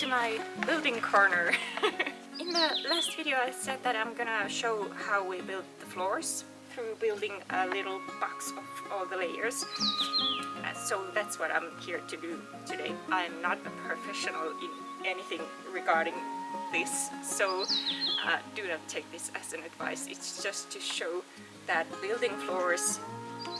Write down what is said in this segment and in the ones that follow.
to my building corner. In the last video I said that I'm gonna show how we build the floors through building a little box of all the layers. So that's what I'm here to do today. I'm not a professional in anything regarding this, so do not take this as an advice. It's just to show that building floors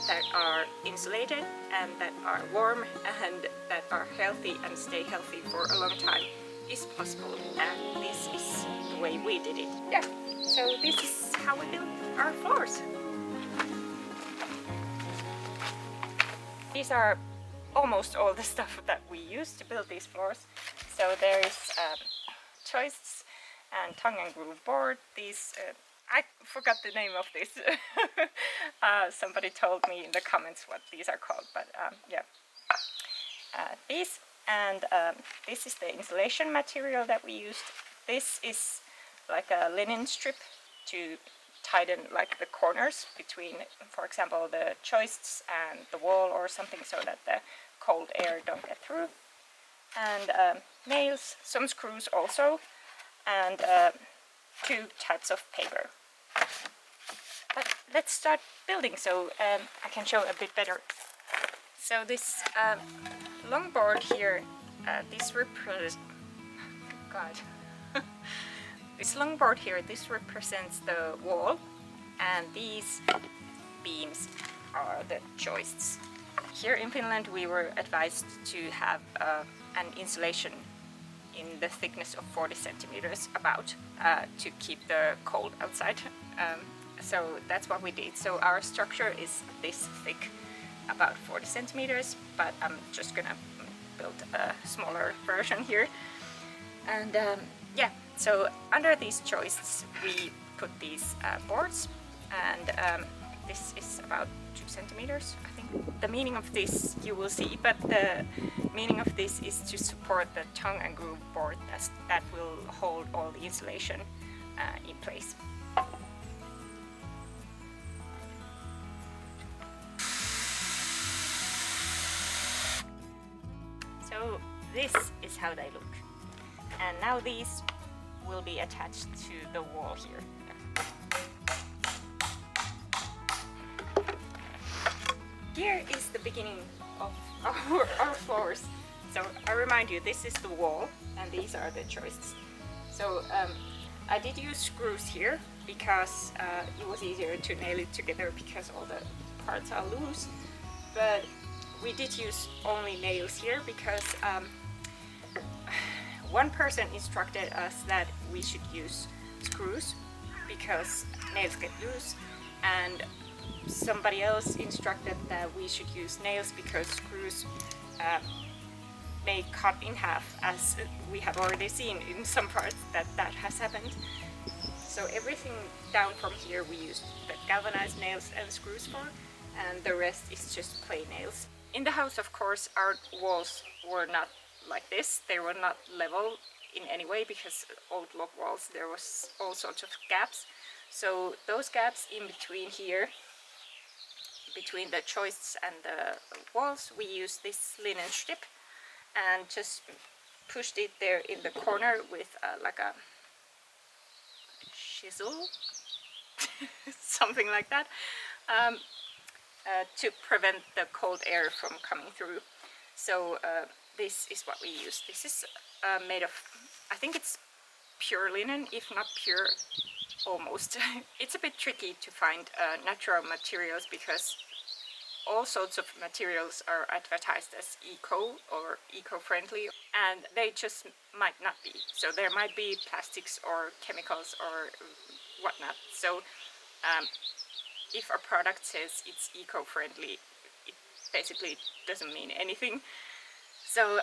that are insulated and that are warm and that are healthy and stay healthy for a long time is possible, and this is the way we did it. Yeah, so this is how we build our floors. These are almost all the stuff that we use to build these floors. So there is joists and tongue and groove board. These I forgot the name of this. Somebody told me in the comments what these are called, but yeah. These and this is the insulation material that we used. This is like a linen strip to tighten like the corners between, for example, the joists and the wall or something, so that the cold air don't get through. And nails, some screws also, and 2 types of paper. But let's start building so I can show a bit better. So this long board here, this represents this long board here, this represents the wall, and these beams are the joists. Here in Finland we were advised to have an insulation in the thickness of 40 centimeters about to keep the cold outside. So that's what we did. So our structure is this thick, about 40 centimeters, but I'm just gonna build a smaller version here. And yeah, so under these joists we put these boards, and this is about 2 centimeters, I think. The meaning of this you will see, but the meaning of this is to support the tongue and groove board that will hold all the insulation in place. So this is how they look, and now these will be attached to the wall here. Here is the beginning of our floors. So I remind you, this is the wall and these are the joists. So I did use screws here because it was easier to nail it together because all the parts are loose. But we did use only nails here because one person instructed us that we should use screws because nails get loose, and somebody else instructed that we should use nails because screws may cut in half, as we have already seen in some parts that has happened. So everything down from here we used the galvanized nails and screws for, and the rest is just plain nails. In the house, of course, our walls were not like this. They were not level in any way because old log walls, there was all sorts of gaps. So those gaps in between here, between the joists and the walls, we used this linen strip and just pushed it there in the corner with like a chisel, something like that, to prevent the cold air from coming through. So this is what we use. This is made of, I think it's pure linen, if not pure, almost. It's a bit tricky to find natural materials because all sorts of materials are advertised as eco or eco-friendly, and they just might not be. So there might be plastics or chemicals or whatnot. So if a product says it's eco-friendly, it basically doesn't mean anything. So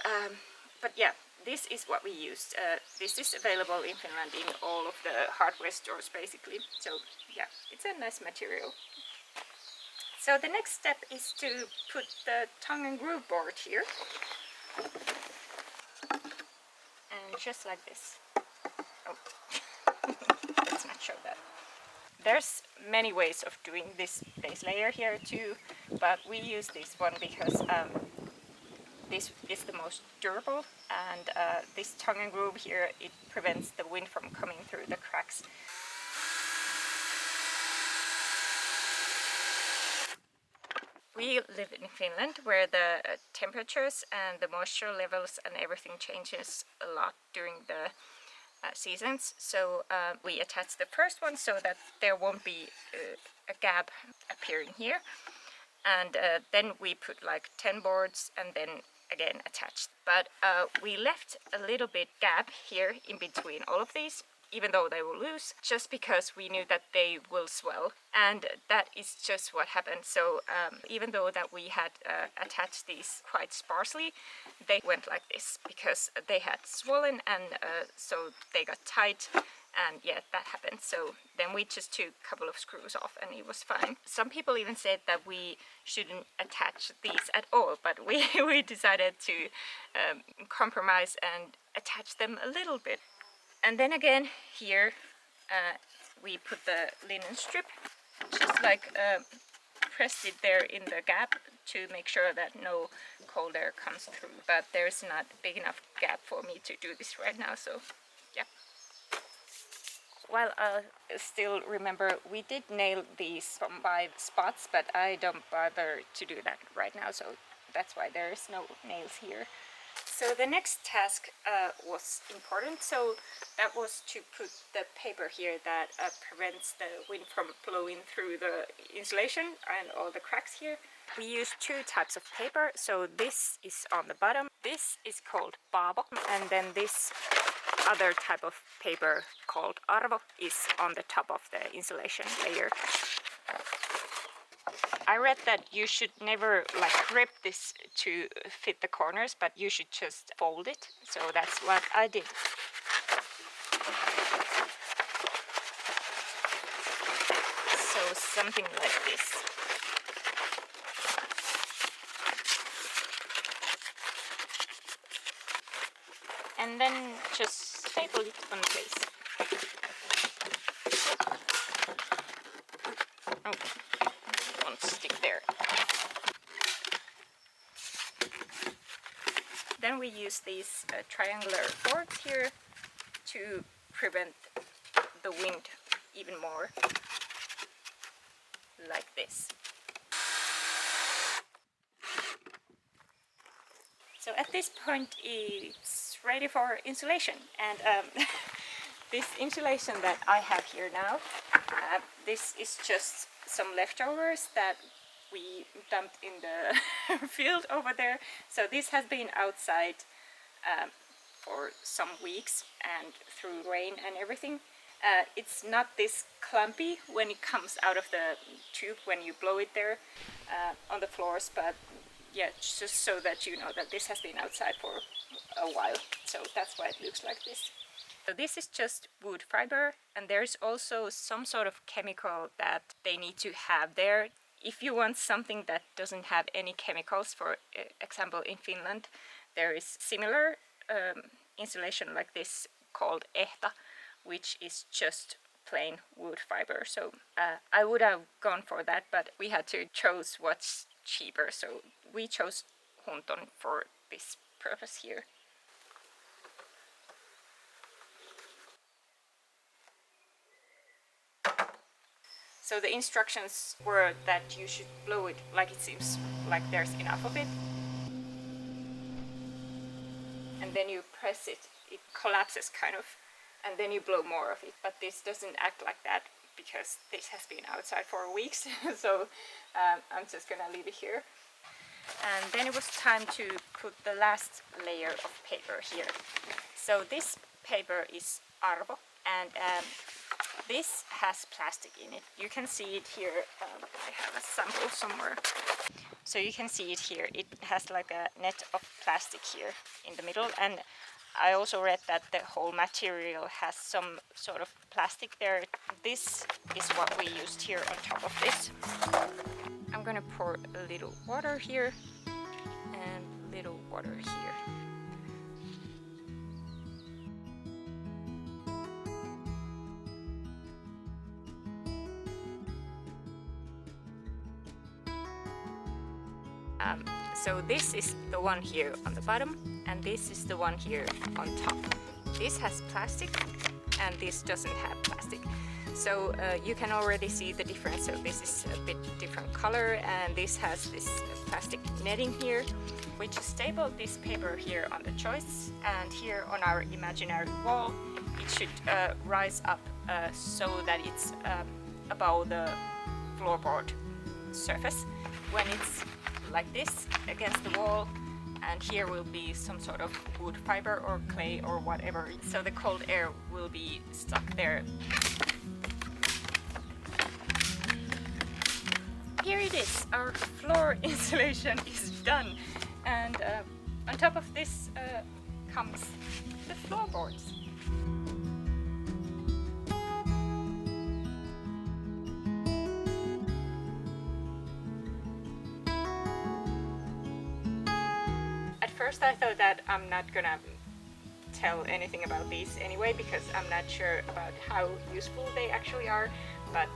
but yeah, this is what we used. This is available in Finland in all of the hardware stores basically. So yeah, it's a nice material. So the next step is to put the tongue and groove board here. And just like this. Oh, let's not show that. There's many ways of doing this base layer here too, but we use this one because this is the most durable, and this tongue and groove here, it prevents the wind from coming through the cracks. We live in Finland, where the temperatures and the moisture levels and everything changes a lot during the seasons. So we attach the first one so that there won't be a gap appearing here. And then we put like 10 boards and then again attached. But we left a little bit gap here in between all of these, even though they will loose, just because we knew that they will swell, and that is just what happened. So even though that we had attached these quite sparsely, they went like this because they had swollen, and so they got tight, and yeah, that happened. So then we just took a couple of screws off and it was fine. Some people even said that we shouldn't attach these at all, but we decided to compromise and attach them a little bit. And then again here we put the linen strip, just like pressed it there in the gap to make sure that no cold air comes through. But there's not big enough gap for me to do this right now, so yeah. Well, I still remember we did nail these from 5 spots, but I don't bother to do that right now, so that's why there's no nails here. So the next task was important, so that was to put the paper here that prevents the wind from blowing through the insulation and all the cracks here. We use 2 types of paper, so this is on the bottom, this is called Paavo, and then this other type of paper called Arvo is on the top of the insulation layer. I read that you should never like rip this to fit the corners, but you should just fold it. So that's what I did. So something like this. And then just staple it on place. Oh. Stick there. Then we use these triangular boards here to prevent the wind even more, like this. So at this point it's ready for insulation, and this insulation that I have here now, this is just some leftovers that we dumped in the field over there. So this has been outside for some weeks and through rain and everything. It's not this clumpy when it comes out of the tube when you blow it there on the floors, but yeah, just so that you know that this has been outside for a while. So that's why it looks like this. So this is just wood fiber, and there's also some sort of chemical that they need to have there. If you want something that doesn't have any chemicals, for example in Finland, there is similar insulation like this called ehta, which is just plain wood fiber. So I would have gone for that, but we had to choose what's cheaper. So we chose Hunton for this purpose here. So the instructions were that you should blow it like it seems like there's enough of it. And then you press it, it collapses kind of, and then you blow more of it. But this doesn't act like that because this has been outside for weeks. So I'm just gonna leave it here. And then it was time to put the last layer of paper here. So this paper is Arvo, and this has plastic in it. You can see it here. I have a sample somewhere. So you can see it here. It has like a net of plastic here in the middle, and I also read that the whole material has some sort of plastic there. This is what we used here on top of this. I'm gonna pour a little water here and a little water here. So this is the one here on the bottom, and this is the one here on top. This has plastic, and this doesn't have plastic. So you can already see the difference. So this is a bit different color, and this has this plastic netting here. We just stapled this paper here on the joists, and here on our imaginary wall it should rise up so that it's above the floorboard surface. When it's like this against the wall, and here will be some sort of wood fiber or clay or whatever, so the cold air will be stuck there. Here it is, our floor insulation is done, and on top of this comes the floorboards. At first I thought that I'm not gonna tell anything about these anyway, because I'm not sure about how useful they actually are, but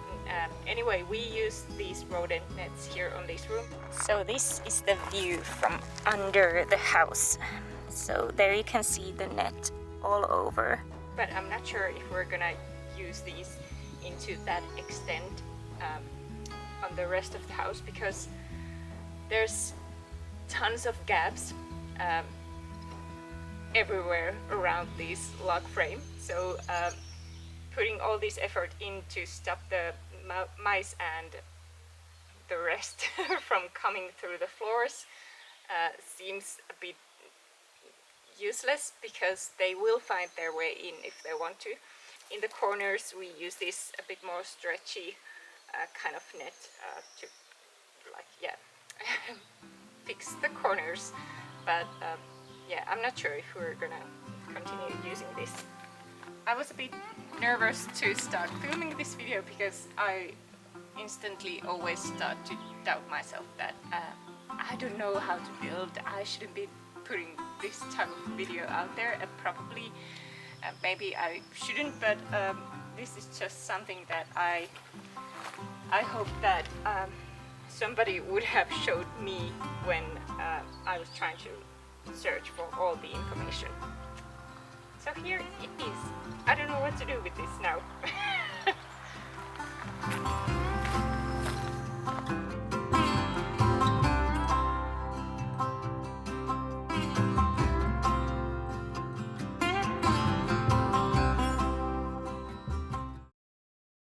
anyway, we use these rodent nets here on this room. So this is the view from under the house. So there you can see the net all over. But I'm not sure if we're gonna use these into that extent on the rest of the house, because there's tons of gaps everywhere around this log frame. So putting all this effort in to stop the mice and the rest from coming through the floors seems a bit useless, because they will find their way in if they want to. In the corners we use this a bit more stretchy kind of net to, like, yeah, fix the corners, but yeah, I'm not sure if we're gonna continue using this. I was a bit nervous to start filming this video because I instantly always start to doubt myself that I don't know how to build, I shouldn't be putting this type of video out there, and probably maybe I shouldn't, but this is just something that I hope that somebody would have showed me when I was trying to search for all the information. So here it is. I don't know what to do with this now.